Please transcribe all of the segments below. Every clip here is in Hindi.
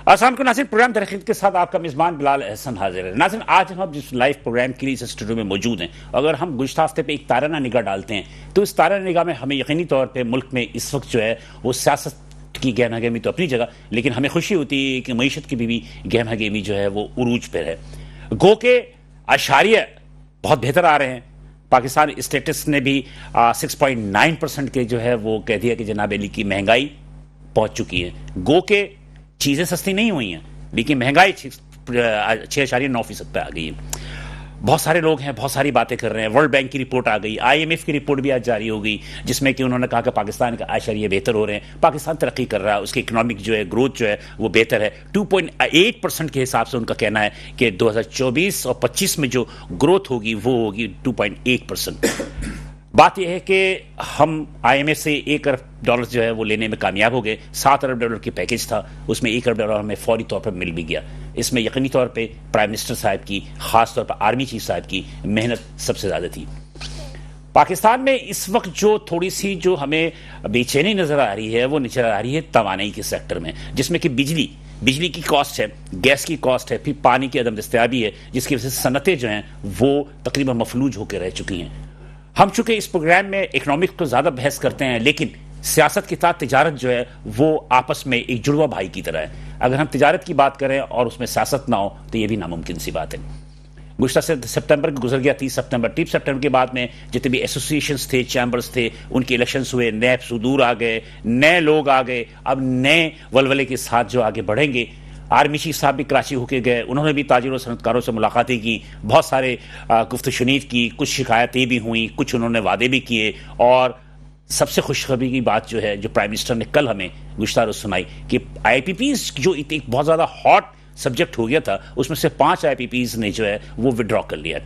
आसान को नाज़रीन, प्रोग्राम तरक्की के साथ आपका मेज़बान बिलाल एहसन हाजिर है। नाज़रीन, आज हम जिस लाइव प्रोग्राम के लिए इस स्टूडियो में मौजूद हैं, अगर हम गुज़श्ता हफ्ते पे एक ताराना निगाह डालते हैं तो इस ताराना निगाह में हमें यकीनी तौर पे मुल्क में इस वक्त जो है वो सियासत की गहमा गहमी तो अपनी जगह, लेकिन हमें खुशी होती है कि मईशत की भी गहमा गहमी जो है वो उरूज पर है। गो के आशारिया बहुत बेहतर आ रहे हैं। पाकिस्तान स्टेटस ने भी 6.9% के जो है वो कह दिया कि जनाब अली की महंगाई पहुंच चुकी है। गो के चीजें सस्ती नहीं हुई हैं, लेकिन महंगाई 6.9% पे आ गई है। बहुत सारे लोग हैं, बहुत सारी बातें कर रहे हैं। वर्ल्ड बैंक की रिपोर्ट आ गई, IMF की रिपोर्ट भी आज जारी हो गई, जिसमें कि उन्होंने कहा कि पाकिस्तान के आशारिया बेहतर हो रहे हैं, पाकिस्तान तरक्की कर रहा है, उसकी इकोनॉमिक जो है ग्रोथ जो है वो बेहतर है। 2.8% के हिसाब से उनका कहना है कि 2024 और 25 में जो ग्रोथ होगी वो होगी 2.8%। बात यह है कि हम IMF से $1 अरब जो है वो लेने में कामयाब हो गए। $7 अरब की पैकेज था, उसमें $1 अरब हमें फौरी तौर पर मिल भी गया। इसमें यकीनी तौर पे प्राइम मिनिस्टर साहब की, खास तौर पर आर्मी चीफ साहब की मेहनत सबसे ज्यादा थी। पाकिस्तान में इस वक्त जो थोड़ी सी जो हमें बेचैनी नजर आ रही है वो नजर आ रही है तवानाई के सेक्टर में, जिसमें कि बिजली की कॉस्ट है, गैस की कॉस्ट है, फिर पानी की अदम दस्तयाबी है, जिसकी वजह से सनतें जो हैं वो तकरीबन मफलूज होकर रह चुकी हैं। हम चूंकि इस प्रोग्राम में इकोनॉमिक को ज्यादा बहस करते हैं, लेकिन सियासत के साथ तिजारत जो है वो आपस में एक जुड़वा भाई की तरह है। अगर हम तिजारत की बात करें और उसमें सियासत ना हो तो यह भी नामुमकिन सी बात है। गुज़श्ता से सितंबर गुजर गया, 30 सितंबर के बाद में जितने भी एसोसिएशंस थे, चैम्बर्स थे, उनके इलेक्शंस हुए, नए सुदूर आ गए, नए लोग आ गए। अब नए वलवले के साथ जो आगे बढ़ेंगे। आर्मी चीफ साहब भी कराची होके गए, उन्होंने भी ताजिरों और सनतकारों से मुलाकातें की, बहुत सारे गुफ्तशुनीद की, कुछ शिकायतें भी हुई, कुछ उन्होंने वादे भी किए। और सबसे खुशखबरी की बात जो है, जो प्राइम मिनिस्टर ने कल हमें गुज़श्ता रोज़ सुनाई कि IPPs जो एक बहुत ज़्यादा हॉट सब्जेक्ट हो गया था, उसमें से 5 IPPs ने जो है वो विड्रॉ कर लिया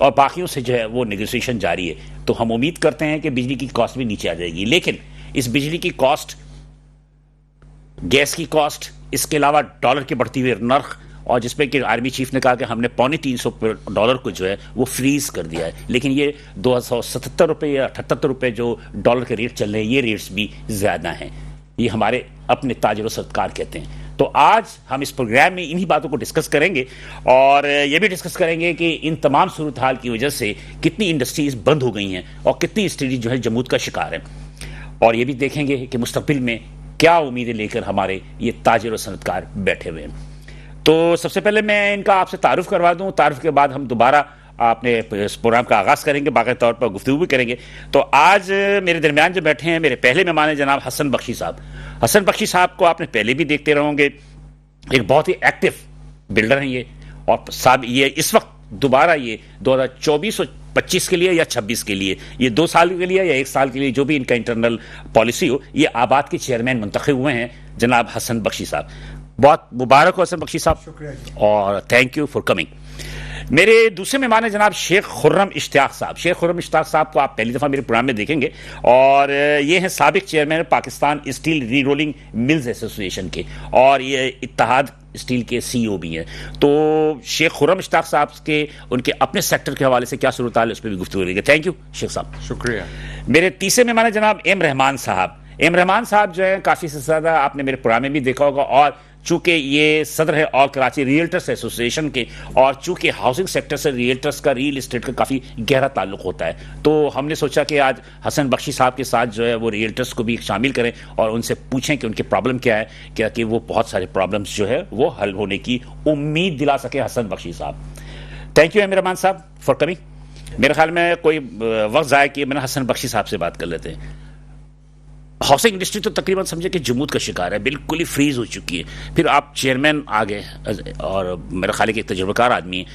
और बाकियों से जो है वो नेगोशिएशन जारी है। तो हम उम्मीद करते हैं कि बिजली की कॉस्ट भी नीचे आ जाएगी, लेकिन इस बिजली की कॉस्ट, गैस की कॉस्ट, इसके अलावा डॉलर के बढ़ती हुई नर्ख, और जिसमें कि आर्मी चीफ ने कहा कि हमने $350 को जो है वो फ्रीज कर दिया है, लेकिन ये $277 या $78 जो डॉलर के रेट चल रहे हैं, ये रेट्स भी ज्यादा हैं। ये हमारे अपने ताजिर सत्कार कहते हैं। तो आज हम इस प्रोग्राम में इन्हीं बातों को डिस्कस करेंगे और ये भी डिस्कस करेंगे कि इन तमाम सूरत हाल की वजह से कितनी इंडस्ट्रीज बंद हो गई हैं और कितनी इंडस्ट्रीज जो है जमूद का शिकार है। और ये भी देखेंगे कि मुस्तकबिल में क्या उम्मीदें लेकर हमारे ये ताजिर और सनतकार बैठे हुए हैं। तो सबसे पहले मैं इनका आपसे तारुफ करवा दूं, तारुफ के बाद हम दोबारा अपने इस प्रोग्राम का आगाज करेंगे, बाकायदा तौर पर गुफ्तगू भी करेंगे। तो आज मेरे दरमियान जो बैठे हैं, मेरे पहले मेहमान हैं जनाब हसन बख्शी साहब। हसन बख्शी साहब को आपने पहले भी देखते रहोगे, एक बहुत ही एक्टिव बिल्डर हैं ये, और साहब ये इस वक्त दोबारा ये 2024 और 25 के लिए या 26 के लिए, ये 2 साल के लिए या 1 साल के लिए, जो भी इनका इंटरनल पॉलिसी हो, ये आबाद के चेयरमैन मुंतखब हुए हैं जनाब हसन बख्शी साहब। बहुत मुबारक हो हसन बख्शी साहब, शुक्रिया और थैंक यू फॉर कमिंग। मेरे दूसरे मेहमान है जनाब शेख खुर्रम इश्तियाक साहब। शेख खुर्रम इश्तियाक साहब को आप पहली दफा मेरे प्रोग्राम में देखेंगे, और ये हैं साबिक चेयरमैन पाकिस्तान स्टील री रोलिंग मिल्स एसोसिएशन के, और ये इत्तेहाद स्टील के CEO भी हैं। तो शेख खुर्रम इश्तियाक साहब के उनके अपने सेक्टर के हवाले से क्या सूरत हाल है, उस पर भी गुफ्तगू करेंगे। थैंक यू शेख साहब, शुक्रिया। मेरे तीसरे मेहमान है जनाब एम रहमान साहब। एम रहमान साहब जो है काफी से ज्यादा आपने मेरे प्रोग्राम में भी देखा होगा, और चूंकि ये सदर है ऑल कराची रियल्टर्स एसोसिएशन के, और चूंकि हाउसिंग सेक्टर से रियल्टर्स का, रियल एस्टेट का काफी गहरा ताल्लुक होता है, तो हमने सोचा कि आज हसन बख्शी साहब के साथ जो है वो रियल्टर्स को भी शामिल करें और उनसे पूछें कि उनके प्रॉब्लम क्या है, क्या कि वो बहुत सारे प्रॉब्लम्स जो है वो हल होने की उम्मीद दिला सके हसन बख्शी साहब। थैंक यू एम रहमान साहब फॉर कमिंग। मेरे ख्याल में कोई वक्त जाए कि मैंने हसन बख्शी साहब से बात कर लेते हैं। हाउसिंग इंडस्ट्री तो तकरीबन समझे कि जमूद का शिकार है, बिल्कुल ही फ्रीज हो चुकी है। फिर आप चेयरमैन आ गए और मेरे ख्याल के एक तजुर्बेकार आदमी है,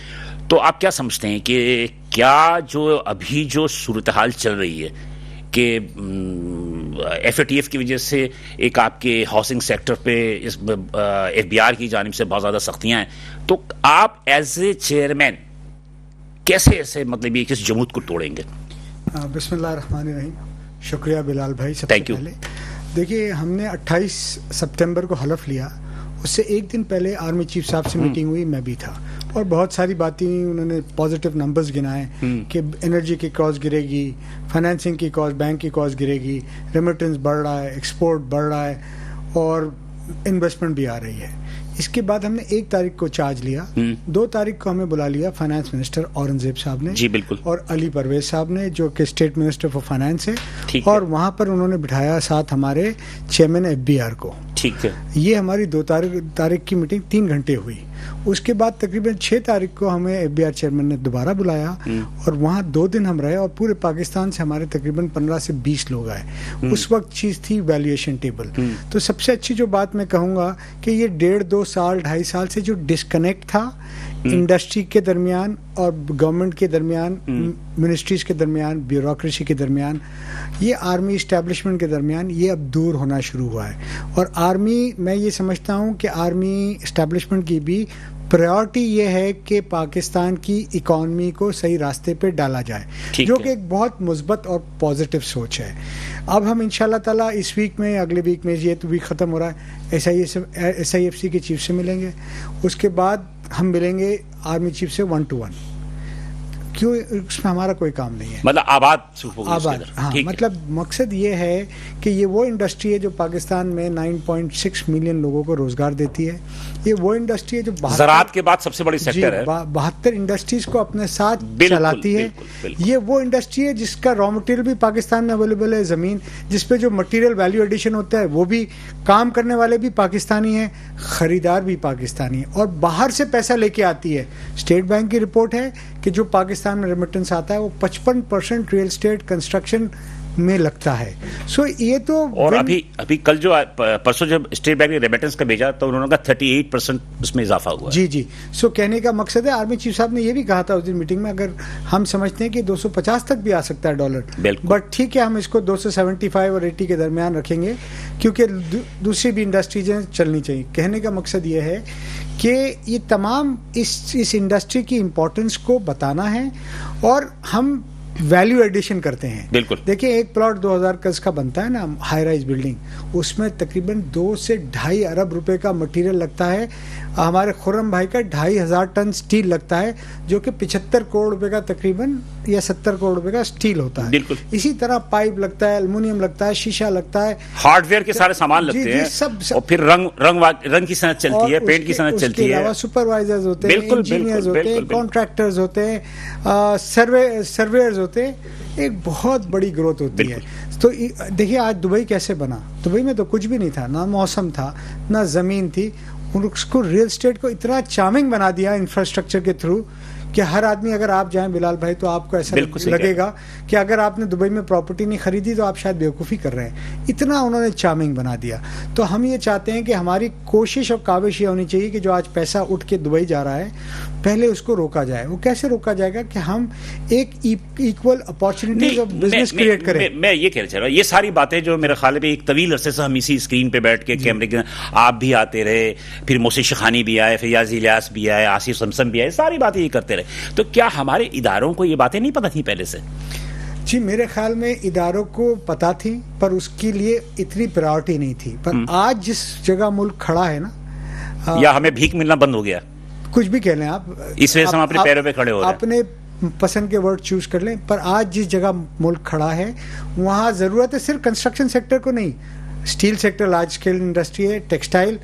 तो आप क्या समझते हैं कि क्या जो अभी जो सूरत हाल चल रही है कि FATF की वजह से एक आपके हाउसिंग सेक्टर पे इस FBR की जानिब से बहुत ज़्यादा सख्तियाँ हैं, तो आप एज ए चेयरमैन कैसे ऐसे मतलब ये किस जमूद को तोड़ेंगे? बिस्मिल्लाहिर्रहमानिर्रहीम। शुक्रिया बिलाल भाई। सबसे पहले देखिए, हमने 28 सितंबर को हलफ लिया, उससे एक दिन पहले आर्मी चीफ साहब से मीटिंग हुई, मैं भी था, और बहुत सारी बातें उन्होंने पॉजिटिव नंबर्स गिनाए कि एनर्जी की कॉस्ट गिरेगी, फाइनेंसिंग की कॉस्ट, बैंक की कॉस्ट गिरेगी, रेमिटेंस बढ़ रहा है, एक्सपोर्ट बढ़ रहा है और इन्वेस्टमेंट भी आ रही है। इसके बाद हमने 1 तारीख को चार्ज लिया, 2 तारीख को हमें बुला लिया फाइनेंस मिनिस्टर औरंगजेब साहब ने, जी बिल्कुल, और अली परवेज साहब ने जो कि स्टेट मिनिस्टर फॉर फाइनेंस है, और वहां पर उन्होंने बिठाया साथ हमारे चेयरमैन FBR को। ठीक है, ये हमारी 2 तारीख की मीटिंग 3 घंटे हुई। उसके बाद तकरीबन 6 तारीख को हमें FBR चेयरमैन ने दोबारा बुलाया और वहाँ 2 दिन हम रहे और पूरे पाकिस्तान से हमारे तकरीबन 15 से 20 लोग आए। उस वक्त चीज़ थी वैल्यूएशन टेबल। तो सबसे अच्छी जो बात मैं कहूँगा कि ये 1.5-2 साल 2.5 साल से जो डिस्कनेक्ट था इंडस्ट्री के दरमियान और गवर्नमेंट के दरमियान, मिनिस्ट्रीज के दरमियान, ब्यूरोक्रेसी के दरमियान, ये आर्मी इस्टेब्लिशमेंट के दरमियान, ये अब दूर होना शुरू हुआ है। और आर्मी, मैं ये समझता हूँ कि आर्मी इस्टेब्लिशमेंट की भी प्रायोरिटी ये है कि पाकिस्तान की इकॉनमी को सही रास्ते पे डाला जाए, जो कि एक बहुत मुस्बत और पॉजिटिव सोच है। अब हम इंशाल्लाह ताला इस वीक में, अगले वीक में, ये तो वीक ख़त्म हो रहा है, SIFC के चीफ से मिलेंगे, उसके बाद हम मिलेंगे आर्मी चीफ से 1 to 1। क्यों? उसमें हमारा कोई काम नहीं है, मतलब आबाद, हाँ, मतलब मकसद ये है कि ये वो इंडस्ट्री है जो पाकिस्तान में 9.6 मिलियन लोगों को रोजगार देती है। ये वो इंडस्ट्री है जो ज़राअत के बाद सबसे बड़ी सेक्टर है, 72 इंडस्ट्रीज को अपने साथ चलाती है। ये वो इंडस्ट्री है जिसका रॉ मटेरियल भी पाकिस्तान में अवेलेबल है, ज़मीन जिस पे जो मटेरियल वैल्यू एडिशन होता है वो भी, काम करने वाले भी पाकिस्तानी हैं, खरीदार भी पाकिस्तानी है, और बाहर से पैसा लेके आती है। स्टेट बैंक की रिपोर्ट है कि जो पाकिस्तान में रेमिटेंस आता है वो 55% रियल एस्टेट कंस्ट्रक्शन में लगता है। सो ये तो, और अभी कल जो परसों जब स्टेट बैंक ने रेमिटेंस का भेजा तो उन्होंने कहा 38% उसमें इजाफा हुआ। जी। सो कहने का मकसद है, आर्मी चीफ साहब ने ये भी कहा था उस दिन मीटिंग में, अगर हम समझते हैं कि 250 तक भी आ सकता है डॉलर, बट ठीक है, हम इसको 275 और 80 के दरमियान रखेंगे, क्योंकि दूसरी भी इंडस्ट्रीज चलनी चाहिए। कहने का मकसद ये है कि ये तमाम इस इंडस्ट्री की इम्पोर्टेंस को बताना है, और हम वैल्यू एडिशन करते हैं। बिल्कुल, देखिए, एक प्लॉट 2000 गज का बनता है ना, हाई राइज बिल्डिंग, उसमें तकरीबन 2 से 2.5 अरब रुपए का मटेरियल लगता है। हमारे खुर्रम भाई का 2,500 टन स्टील लगता है, जो कि 75 करोड़ रुपए का तकरीबन, या 70 करोड़ रुपए का स्टील होता है। बिल्कुल, इसी तरह पाइप लगता है, एल्युमिनियम लगता है, शीशा लगता है, हार्डवेयर के सारे सामान लगते हैं, सब, और फिर रंग की सनत चलती है, पेंट की सनत चलती है, सुपरवाइजर्स होते हैं, इंजीनियर्स होते हैं, कॉन्ट्रैक्टर्स होते हैं, सर्वेयर्स होते हैं, एक बहुत बड़ी ग्रोथ होती है। तो देखिए, आज दुबई कैसे बना? दुबई में तो कुछ भी नहीं था, ना मौसम था, ना ज़मीन थी, और उसको रियल एस्टेट को इतना चार्मिंग बना दिया इंफ्रास्ट्रक्चर के थ्रू कि हर आदमी, अगर आप जाएं बिलाल भाई, तो आपको ऐसा लगेगा कि अगर आपने दुबई में प्रॉपर्टी नहीं खरीदी तो आप शायद बेवकूफ़ी कर रहे हैं। इतना उन्होंने चार्मिंग बना दिया। तो हम ये चाहते हैं कि हमारी कोशिश और काविश ये होनी चाहिए कि जो आज पैसा उठ के दुबई जा रहा है, पहले उसको रोका जाए। वो कैसे रोका जाएगा? कि हम एक equal opportunities of business create करें। मैं ये कहना चाह रहा हूँ, ये सारी बातें जो मेरे ख्याल में एक तवील अरसे से हम इसी स्क्रीन पे बैठ के कैमरे के, आप भी आते रहे, फिर मोहसिन शिखानी भी आए, फिर याजी इलियास भी आए, आसिफ समसम भी आए, सारी बातें ये करते रहे। तो क्या हमारे इदारों को ये बातें नहीं पता थी पहले से? जी, मेरे ख्याल में इदारों को पता थी, पर उसके लिए इतनी प्रायोरिटी नहीं थी। पर आज जिस जगह मुल्क खड़ा है ना, या हमें भीख मिलना बंद हो गया, कुछ भी कह लें आप, इस वजह से हम अपने पैरों पे खड़े हो रहे हैं। अपने पसंद के वर्ड चूज कर लें, पर आज जिस जगह मुल्क खड़ा है वहाँ ज़रूरत है सिर्फ कंस्ट्रक्शन सेक्टर को नहीं, steel sector large scale industry है, टेक्सटाइल,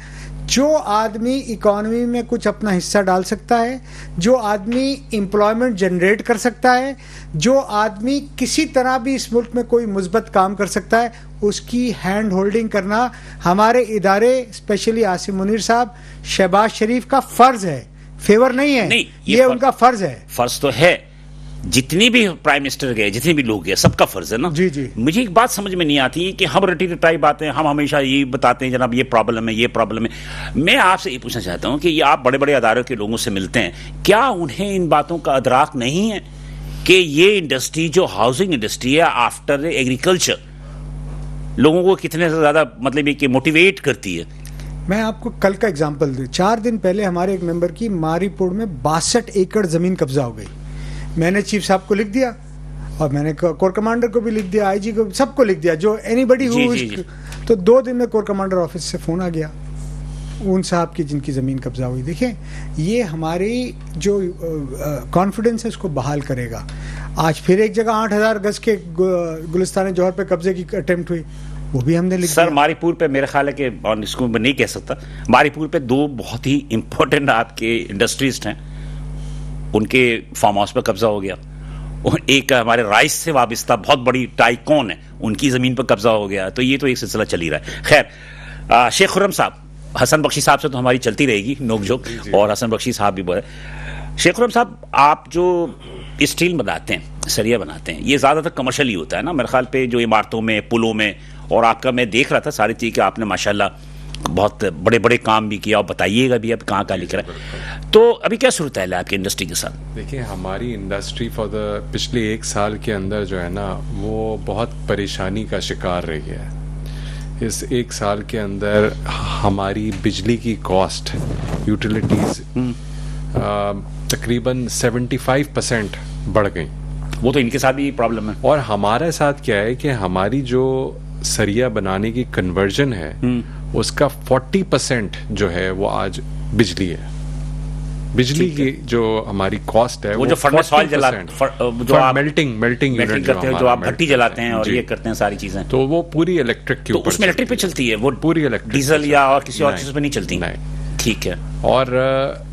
जो आदमी इकोनॉमी में कुछ अपना हिस्सा डाल सकता है, जो आदमी एम्प्लॉयमेंट जनरेट कर सकता है, जो आदमी किसी तरह भी इस मुल्क में कोई मुस्बत काम कर सकता है, उसकी हैंड होल्डिंग करना हमारे इदारे, स्पेशली आसिम मुनीर साहब, शहबाज शरीफ का फर्ज है, फेवर नहीं है। नहीं, ये उनका फर्ज है। फर्ज तो है, जितनी भी प्राइम मिनिस्टर गए, जितने भी लोग गए, सबका फर्ज है ना। जी जी। मुझे एक बात समझ में नहीं आती कि हम रटी रटाई बातें, हम हमेशा ये बताते हैं जनाब ये प्रॉब्लम है, ये प्रॉब्लम है। मैं आपसे ये पूछना चाहता हूं कि ये आप बड़े बड़े अदारों के लोगों से मिलते हैं, क्या उन्हें इन बातों का अदराक नहीं है कि ये इंडस्ट्री जो हाउसिंग इंडस्ट्री है आफ्टर एग्रीकल्चर, लोगों को कितने ज्यादा मतलब ये कि मोटिवेट करती है? मैं आपको कल का एग्जाम्पल दूं। 4 दिन पहले हमारे एक मेंबर की मारीपुर में 62 एकड़ जमीन कब्जा हो गई। मैंने चीफ साहब को लिख दिया, और मैंने कोर कमांडर को भी लिख दिया, आईजी को, सबको लिख दिया, जो एनीबडी हु। तो 2 दिन में कोर कमांडर ऑफिस से फोन आ गया उन साहब की जिनकी ज़मीन कब्जा हुई। देखिए, ये हमारी जो कॉन्फिडेंस है उसको बहाल करेगा। आज फिर एक जगह 8000 गज के गुलिस्तान जौहर पे कब्जे की अटेम्प्ट हुई, वो भी हमने लिख सर दिया। मारीपुर पे मेरा ख्याल है कि, और इसको मैं नहीं कह सकता, मारीपुर पे 2 बहुत ही इंपॉर्टेंट आपके इंडस्ट्रिस्ट हैं, उनके फार्म हाउस पर कब्जा हो गया, और एक हमारे राइस से वाबस्ता बहुत बड़ी टाइकॉन है, उनकी जमीन पर कब्जा हो गया। तो ये तो एक सिलसिला चल ही रहा है। खैर, शेख खुर्रम साहब, हसन बख्शी साहब से तो हमारी चलती रहेगी नोकझोंक, और हसन बख्शी साहब भी बोले। शेख खुर्रम साहब, आप जो स्टील बनाते हैं, सरिया बनाते हैं, ये ज़्यादातर कमर्शियल ही होता है ना मेरे ख्याल पे, जो इमारतों में, पुलों में, और आपका मैं देख रहा था सारी चीज़ कि आपने माशाल्लाह बहुत बड़े बड़े काम भी किया, और बताइएगा भी अब कहाँ लिख रहा है। तो अभी क्या सूरत है आपकी इंडस्ट्री के साथ? देखिए, हमारी इंडस्ट्री फॉर द पिछले 1 साल के अंदर जो है ना, वो बहुत परेशानी का शिकार रही है। इस 1 साल के अंदर हमारी बिजली की कॉस्ट, यूटिलिटीज तकरीबन 75% बढ़ गई। वो तो इनके साथ भी प्रॉब्लम है। और हमारे साथ क्या है कि हमारी जो सरिया बनाने की कन्वर्जन है, उसका 40% जो है वो आज बिजली है। बिजली की जो हमारी कॉस्ट है, वो जो फर्नेस ऑयल जला, जो आप मेल्टिंग यूनिट करते हैं, जो आप भट्टी जलाते हैं और ये करते हैं सारी चीजें, तो वो पूरी इलेक्ट्रिक के तो ऊपर, उसमें इलेक्ट्रिक पे चलती है, वो पूरी इलेक्ट्रिक, डीजल या और किसी और चीज पे नहीं चलती। नहीं, ठीक है। और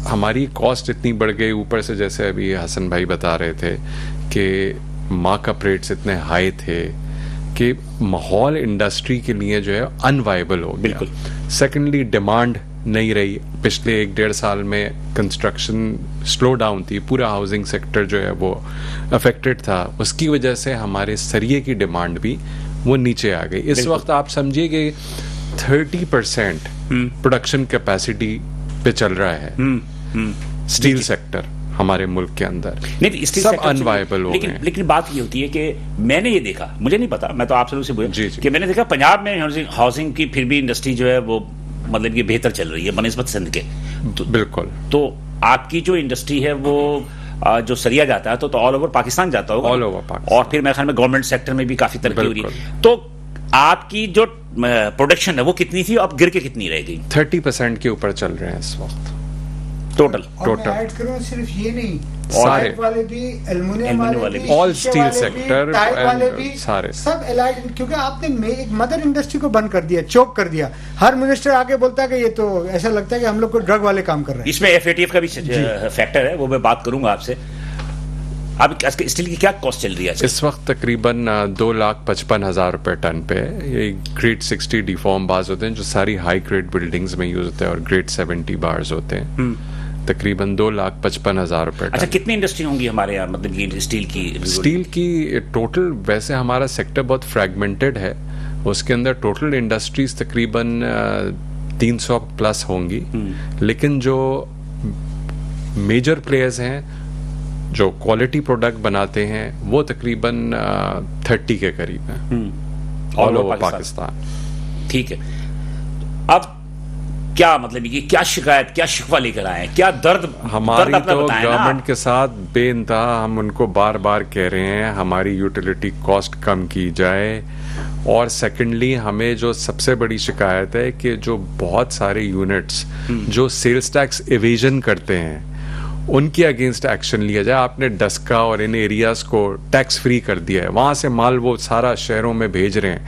हमारी कॉस्ट इतनी बढ़ गई, ऊपर से जैसे अभी हसन भाई बता रहे थे कि मार्कअप रेट्स इतने हाई थे कि माहौल इंडस्ट्री के लिए जो है अनवाइबल हो गया। बिल्कुल। सेकेंडली, डिमांड नहीं रही। पिछले 1-1.5 साल में कंस्ट्रक्शन स्लो डाउन थी, पूरा हाउसिंग सेक्टर जो है वो अफेक्टेड था। उसकी वजह से हमारे सरिये की डिमांड भी वो नीचे आ गई। इस वक्त आप समझिए कि 30% प्रोडक्शन कैपेसिटी पे चल रहा है स्टील सेक्टर हमारे मुल्क के अंदर। नहीं, सब अनवायबल हो गए। लेकिन बात ये होती है कि मैंने ये देखा, मुझे नहीं पता, मैं तो आपसे उसे बोला कि मैंने देखा पंजाब में हाउसिंग की फिर भी इंडस्ट्री जो है वो मतलब कि बेहतर चल रही है बनिस्बत सिंध के। तो बिल्कुल। तो आपकी जो इंडस्ट्री है वो जो सरिया जाता है तो ऑल ओवर पाकिस्तान जाता होगा। All over Pakistan. और फिर मेरे ख्याल में गवर्नमेंट सेक्टर में भी काफी तरक्की हो रही है। तो आपकी जो प्रोडक्शन है वो कितनी थी, अब गिर के कितनी रह गई? 30% के ऊपर चल रहे हैं इस वक्त टोटल। मैं ऐड करूं, सिर्फ ये नहीं, सारे वाले भी, एल्युमिनियम वाले भी, ऑल शीशे स्टील वाले भी, सेक्टर, टायर वाले भी, सारे सब एलाइड। क्योंकि आपने एक मदर इंडस्ट्री को बंद कर दिया, चोक कर दिया। हर मिनिस्टर आके बोलता है कि ये तो ऐसा लगता है कि हम लोग को ड्रग वाले काम कर रहे हैं। इसमें FATF का भी फैक्टर है, वो मैं बात करूंगा आपसे। अब स्टील की क्या कॉस्ट चल रही है इस वक्त? तकरीबन 2,55,000 रुपए टन पे। ये ग्रेड 60 डिफॉर्म बार्स होते हैं जो सारी हाई ग्रेड बिल्डिंग्स में यूज होते हैं, और ग्रेड 70 बार्स होते हैं। तकरीबन 2,55,000 रुपए। अच्छा, कितनी इंडस्ट्री होंगी हमारे यहाँ, मतलब कि स्टील की? स्टील की टोटल, वैसे हमारा सेक्टर बहुत फ्रैगमेंटेड है, उसके अंदर टोटल इंडस्ट्रीज तकरीबन 300 प्लस होंगी। लेकिन जो मेजर प्लेयर्स हैं जो क्वालिटी प्रोडक्ट बनाते हैं वो तकरीबन 30 के करीब हैं ऑल ओवर पाकिस्तान। ठीक है। अब क्या मतलब ये क्या शिकायत, क्या शिकवा लेकर आए हैं, क्या दर्द हमारी? तो गवर्नमेंट के साथ बेइंतहा हम उनको बार बार कह रहे हैं हमारी यूटिलिटी कॉस्ट कम की जाए। और सेकेंडली, हमें जो सबसे बड़ी शिकायत है कि जो बहुत सारे यूनिट्स जो सेल्स टैक्स एवेजन करते हैं उनके अगेंस्ट एक्शन लिया जाए। आपने डस्का और इन एरियाज को टैक्स फ्री कर दिया है, वहां से माल वो सारा शहरों में भेज रहे हैं।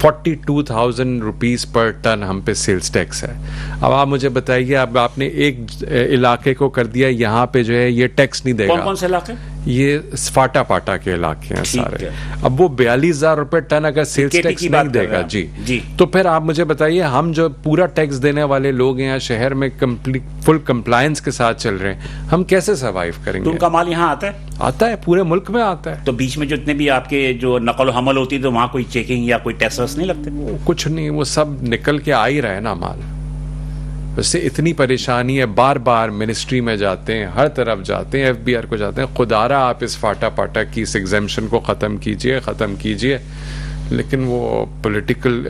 42,000 रुपीज पर टन हम पे सेल्स टैक्स है। अब आप मुझे बताइए, अब आपने एक इलाके को कर दिया यहाँ पे जो है ये टैक्स नहीं देगा। कौन कौन से इलाके? ये फाटा पाटा के इलाके हैं सारे। अब वो 42,000 रुपए टन अगर सेल्स टैक्स नहीं देगा जी, तो फिर आप मुझे बताइए, हम जो पूरा टैक्स देने वाले लोग हैं शहर में फुल कंप्लायंस के साथ चल रहे हैं, हम कैसे सर्वाइव करेंगे? तो उनका माल यहाँ आता है? आता है, पूरे मुल्क में आता है। तो बीच में जितने भी आपके जो नकल हमल होती है तो वहां कोई चेकिंग या कोई टैक्स नहीं लगते? कुछ नहीं, वो सब निकल के आ ही रहा है ना माल। उससे इतनी परेशानी है, बार बार मिनिस्ट्री में जाते हैं, हर तरफ जाते हैं, FBR को जाते हैं, खुदारा आप इस फाटा पाटा की इस एग्जेम्पशन को ख़त्म कीजिए, लेकिन वो पॉलिटिकल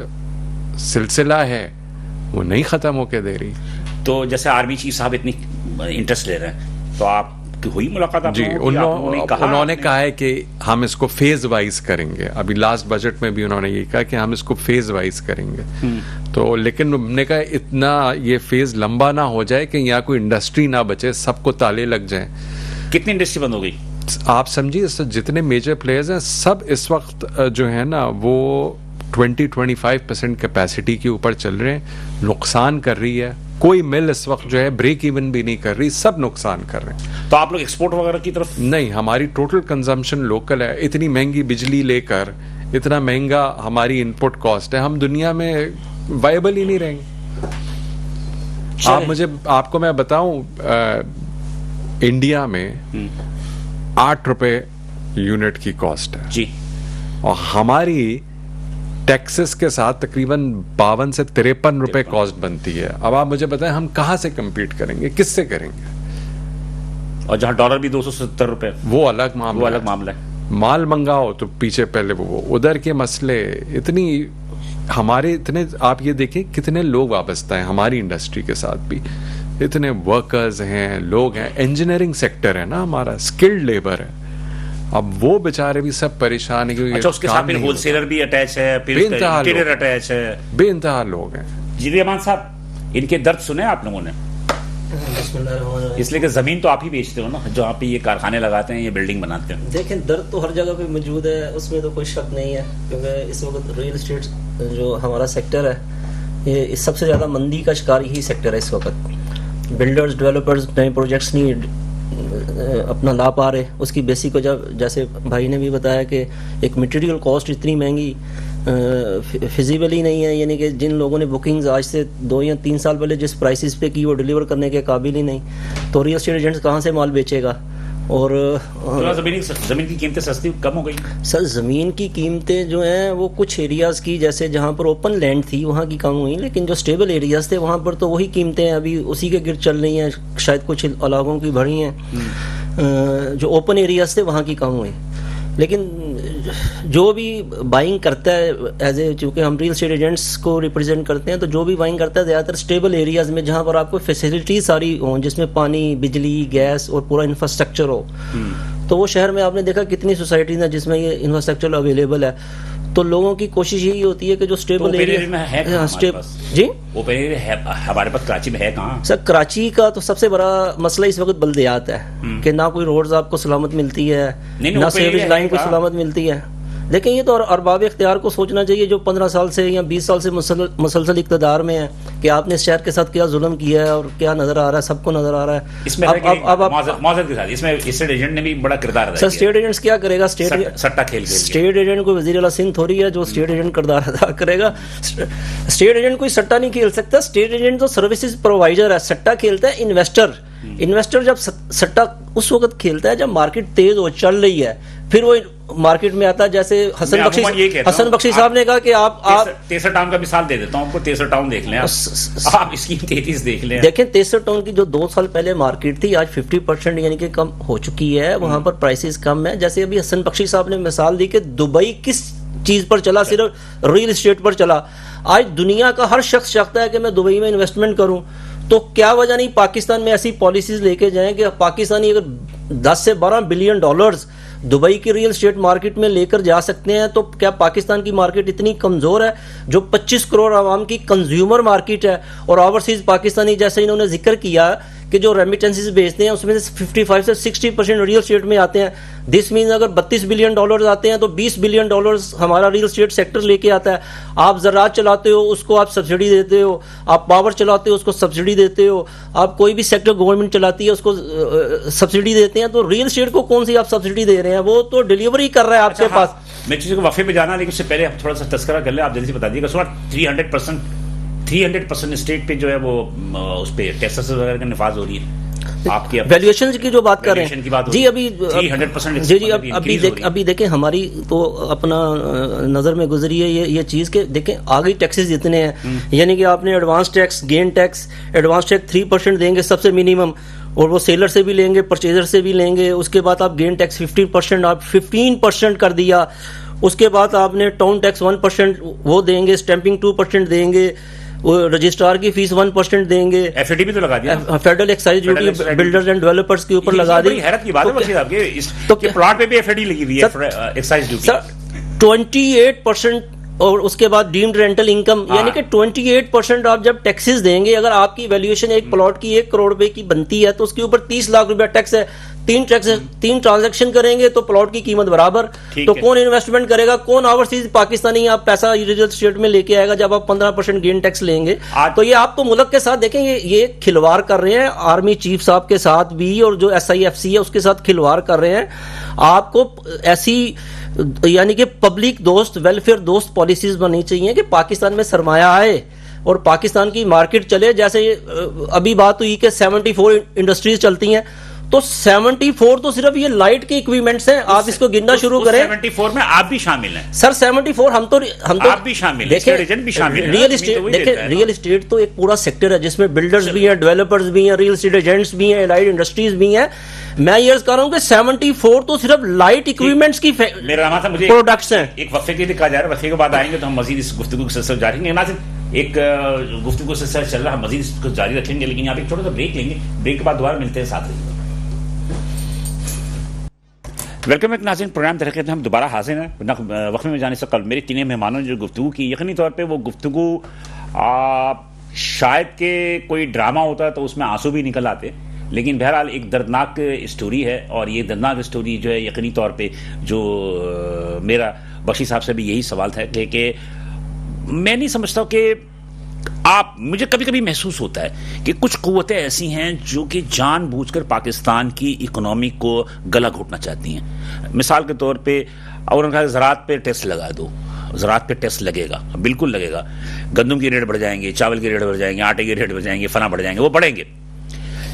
सिलसिला है वो नहीं ख़त्म होके दे रही। तो जैसे आर्मी चीफ साहब इतनी इंटरेस्ट ले रहे हैं, तो आप हुई मुलाकात? जी, उन्होंने कहा है कि हम इसको फेज वाइज करेंगे। अभी लास्ट बजट में भी उन्होंने ये कहा कि हम इसको फेज वाइज करेंगे। तो लेकिन हमने कहा इतना ये फेज लंबा ना हो जाए कि यहाँ कोई इंडस्ट्री ना बचे, सबको ताले लग जाए। कितनी इंडस्ट्री बंद हो गई? आप समझिए, जितने मेजर प्लेयर्स हैं सब इस वक्त जो है ना वो 20-25% कैपेसिटी के ऊपर चल रहे हैं, नुकसान कर रही है। कोई मिल इस वक्त जो है ब्रेक इवन भी नहीं कर रही, सब नुकसान कर रहे हैं। तो आप लोग एक्सपोर्ट वगैरह की तरफ? नहीं, हमारी टोटल कंजम्पशन लोकल है। इतनी महंगी बिजली लेकर, इतना महंगा हमारी इनपुट कॉस्ट है, हम दुनिया में वायबल ही नहीं रहेंगे। आपको मैं बताऊं, इंडिया में 8 रुपए यूनिट की कॉस्ट है जी, और हमारी टैक्सेस के साथ तकरीबन 52 से 53 रुपए कॉस्ट बनती है। अब आप मुझे बताएं, हम कहां से compete करेंगे, किससे करेंगे? और जहां डॉलर भी 270 रुपए, वो अलग मामला है। माल मंगाओ तो पीछे पहले वो उधर के मसले, इतनी हमारे इतने, आप ये देखें कितने लोग वाबस्ता हैं हमारी इंडस्ट्री के साथ भी, इतने वर्कर्स हैं, लोग हैं, इंजीनियरिंग सेक्टर है ना हमारा, स्किल्ड लेबर है। अब वो बेचारे भी सब परेशान है क्योंकि अच्छा, उसके साथ फिर होलसेलर भी अटैच है, फिर रिटेलर अटैच है, बेइंतहा लोग हैं। जी रहमान साहब, इनके दर्द सुने आप लोगों ने? इसलिए कि जमीन तो आप ही बेचते हो ना, जहाँ पे ये कारखाने लगाते हैं, ये बिल्डिंग बनाते हैं। देखें, दर्द तो हर जगह पे मौजूद है, उसमें तो कोई शक नहीं है, क्योंकि इस वक्त रियल एस्टेट जो हमारा सेक्टर है, ये सबसे ज़्यादा मंदी का शिकार यही सेक्टर है इस वक्त। बिल्डर्स, डेवलपर्स नए प्रोजेक्ट्स नहीं अपना ला पा रहे। उसकी बेसिक वजह, जैसे भाई ने भी बताया, कि एक मटेरियल कॉस्ट इतनी महंगी फिजिबल ही नहीं है, यानी कि जिन लोगों ने बुकिंग्स आज से 2 या 3 साल पहले जिस प्राइसेस पे की, वो डिलीवर करने के काबिल ही नहीं, तो रियल एस्टेट एजेंट्स कहाँ से माल बेचेगा? और जमीन की कीमतें सस्ती कम हो गई सर। ज़मीन की कीमतें जो हैं वो कुछ एरियाज़ की, जैसे जहाँ पर ओपन लैंड थी वहाँ की कम हुई, लेकिन जो स्टेबल एरियाज़ थे वहाँ पर तो वही कीमतें अभी उसी के गिर्द चल रही हैं, शायद कुछ इलाकों की बढ़ी हैं। जो ओपन एरियाज़ थे वहाँ की कम हुई। लेकिन जो भी बाइंग करता है एज ए, चूँकि हम रियल एस्टेट एजेंट्स को रिप्रेजेंट करते हैं, तो जो भी बाइंग करता है ज़्यादातर स्टेबल एरियाज़ में, जहाँ पर आपको फैसिलिटीज सारी हों, जिसमें पानी, बिजली, गैस और पूरा इंफ्रास्ट्रक्चर हो। तो वो शहर में आपने देखा कितनी सोसाइटीज हैं जिसमें ये इंफ्रास्ट्रक्चर अवेलेबल है। तो लोगों की कोशिश यही होती है कि जो स्टेबल एरिया में है, जी ओपन एरिया है हमारे पास कराची में है कहाँ? सर, कराची का तो सबसे बड़ा मसला इस वक्त बल्दियात है कि ना कोई रोड्स आपको सलामत मिलती है, ना सीवरेज लाइन को सलामत मिलती है। लेकिन ये तो अरबाब इख्तियार को सोचना चाहिए, जो 15 साल से या 20 साल से मुसलसल इक़्तिदार में है, कि आपने इस शहर के साथ क्या जुल्म किया है और क्या नजर आ रहा है, सबको नजर आ रहा है। इसमें अब के साथ इसमें स्टेट एजेंट ने भी बड़ा किरदार अदा किया। सर, स्टेट एजेंट्स क्या करेगा? सट्टा खेल के स्टेट एजेंट को वज़ीर आला सिंह थोड़ी है जो स्टेट एजेंट किरदार अदा करेगा। स्टेट एजेंट कोई सट्टा नहीं खेल सकता। स्टेट एजेंट तो सर्विसेज प्रोवाइडर है, सट्टा खेलता है इन्वेस्टर। इन्वेस्टर जब सट्टा उस वक्त खेलता है जब मार्केट तेज हो, चल रही है, फिर वो मार्केट में आता है। जैसे हसन बख्शी साहब ने कहा कि आप 63 टाउन का मिसाल दे देता हूं आपको। 63 टाउन देख लें आप इसकी 33 देख लें। देखें, 63 टाउन की जो 2 साल पहले मार्केट थी, आज 50% यानी कि कम हो चुकी है। वहां पर प्राइसेस कम है। जैसे अभी हसन बख्शी साहब ने मिसाल दी कि दुबई किस चीज पर चला, सिर्फ रियल एस्टेट पर चला। आज दुनिया का हर शख्स चाहता है कि मैं दुबई में इन्वेस्टमेंट करूं, तो क्या वजह नहीं पाकिस्तान में ऐसी पॉलिसीज लेके जाएं कि पाकिस्तानी अगर 10 से 12 बिलियन डॉलर्स दुबई की रियल एस्टेट मार्केट में लेकर जा सकते हैं, तो क्या पाकिस्तान की मार्केट इतनी कमजोर है जो 25 करोड़ आवाम की कंज्यूमर मार्केट है? और ओवरसीज पाकिस्तानी, जैसे इन्होंने जिक्र किया कि जो रेमिटेंसेस भेजते हैं उसमें से 55 से 60% रियल एस्टेट में आते हैं। दिस मीन्स अगर 32 बिलियन डॉलर्स आते हैं तो 20 बिलियन डॉलर्स हमारा रियल एस्टेट सेक्टर लेके आता है। आप ज़राअत चलाते हो, उसको आप सब्सिडी देते हो। आप पावर चलाते हो, उसको सब्सिडी देते हो। आप कोई भी सेक्टर गवर्नमेंट चलाती है, उसको सब्सिडी देते हैं। तो रियल एस्टेट को कौन सी आप सब्सिडी दे रहे हैं? वो तो डिलीवरी कर रहा है आपके पास। मैं चीज़ों को वफ़े पे जाना, लेकिन उससे पहले थोड़ा सा तस्करा कर ले। आप जल्दी से बता दीजिएगा। 300% स्टेट पे जो है वो उस पे टैक्सेस वगैरह का निफाज हो रही है। आपकी वैल्यूएशन की जो बात कर रहे हैं जी, अभी 300% जी, अभी देखें, हमारी तो अपना नज़र में गुजरी है ये चीज़ के। देखें, आगे टैक्सेस जितने हैं, यानी कि आपने advance tax, gain tax, advance tax 3% देंगे सबसे मिनिमम, और वो सेलर से भी लेंगे, परचेजर से भी लेंगे। उसके बाद आप गेन टैक्स 15%, आप 15% कर दिया। उसके बाद आपने टाउन टैक्स 1% वो देंगे, स्टैंपिंग 2% देंगे, वो रजिस्ट्रार की फीस 1% देंगे। एफडी भी तो लगा दिया, federal excise duty builders and developers के ऊपर लगा दी। हैरत की बात है वकील साहब, तो प्लॉट पे भी एफडी लगी हुई है एक्साइज ड्यूटी। 28% और उसके बाद डीम्ड रेंटल इनकम, यानी कि 28% आप जब टैक्सेस देंगे, अगर आपकी वैल्यूएशन एक प्लॉट की 1 करोड़ रुपए की बनती है तो उसके ऊपर 30 लाख रुपया टैक्स है। 3 ट्रांजैक्शन करेंगे तो प्लॉट की कीमत बराबर। तो कौन इन्वेस्टमेंट करेगा, कौन ओवरसीज पाकिस्तानी आप पैसा रियल स्टेट में लेके आएगा जब आप 15% गेन टैक्स लेंगे? तो ये आपको मुल्क के साथ देखें, ये खिलवाड़ कर रहे हैं, आर्मी चीफ साहब के साथ भी और जो SIFC है उसके साथ खिलवाड़ कर रहे हैं। आपको ऐसी यानी कि पब्लिक दोस्त, वेलफेयर दोस्त पॉलिसीज बननी चाहिए कि पाकिस्तान में सरमाया आए और पाकिस्तान की मार्केट चले। जैसे अभी बात हुई कि 74 इंडस्ट्रीज चलती हैं, तो 74 तो सिर्फ ये लाइट के इक्विपमेंट्स हैं, आप इसको गिनना शुरू करें। 74 में आप भी शामिल हैं सर, 74 हम तो आप भी शामिल हैं, एजेंट भी शामिल हैं। रियल एस्टेट देखें, रियल एस्टेट तो एक पूरा सेक्टर है जिसमें बिल्डर्स भी हैं, डेवलपर्स भी हैं, रियल एस्टेट एजेंट्स भी हैं, एलाइड इंडस्ट्रीज भी हैं। मैं ये कह रहा हूं कि 74 तो सिर्फ लाइट इक्विपमेंट्स की प्रोडक्ट्स हैं। एक वक्फे के लिए कहा जा रहा है, वक्फे के बाद आएंगे तो हम मजीद इस गुफ्तगू के सिलसिले जारी रखेंगे। एक गुफ्तगू सिलसिला चल रहा है, मजीद इसको जारी रखेंगे, लेकिन यहाँ पे एक छोटा सा ब्रेक लेंगे। ब्रेक के बाद दोबारा मिलते हैं, साथ रहिएगा। वेलकम एक नाज़रीन, प्रोग्राम तरीके से हम दोबारा हाजिर हैं। वक्फे में जाने से कल मेरे 3 मेहमानों ने जो गुफ्तगू की, यकीनी तौर पे वो गुफ्तगू शायद के कोई ड्रामा होता है तो उसमें आंसू भी निकल आते, लेकिन बहरहाल एक दर्दनाक स्टोरी है। और ये दर्दनाक स्टोरी जो है, यकीनी तौर पे जो मेरा बख्शी साहब से भी यही सवाल था कि मैं नहीं समझता कि मुझे कभी कभी महसूस होता है कि कुछ कुव्वतें ऐसी हैं जो कि जानबूझकर पाकिस्तान की इकोनॉमी को गला घोटना चाहती हैं। मिसाल के तौर पे और उन्होंने कहा ज़राअत पे टैक्स लगा दो, ज़राअत पे टैक्स लगेगा, बिल्कुल लगेगा। गंदम की रेट बढ़ जाएंगे, चावल की रेट बढ़ जाएंगे, आटे की रेट बढ़ जाएंगे, फना बढ़ जाएंगे, वो बढ़ेंगे।